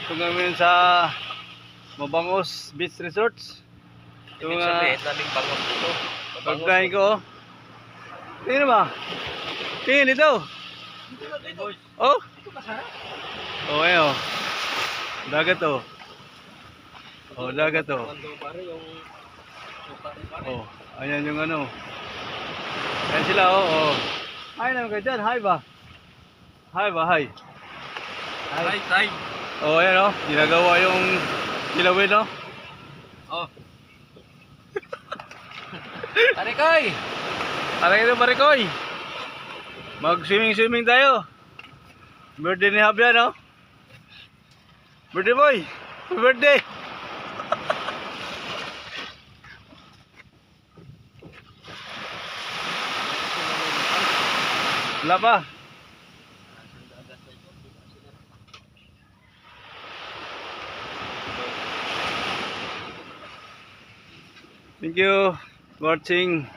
Ito ngayon sa Mabangos Beach Resorts. Ito Ibig sabihin, daming bangos dito. pagkain ko. Tingnan ba? Tingnan ito. Oh. Oh, ayo. Dagat to. Oh, dagat to. Oh, ayan yung ano. Ayan sila, oh. Oh. Hi naman kayo dyan. Hi ba? Hi ba? Hi. Hi. Oh, ayan oh. Ginagawa yung kilawin, oh. Oh. Arikoy! Aray ito, Marikoy. Mag-swimming tayo. Birthday ni Habyan, no? Birthday boy. Happy birthday. Wala pa. Thank you for watching.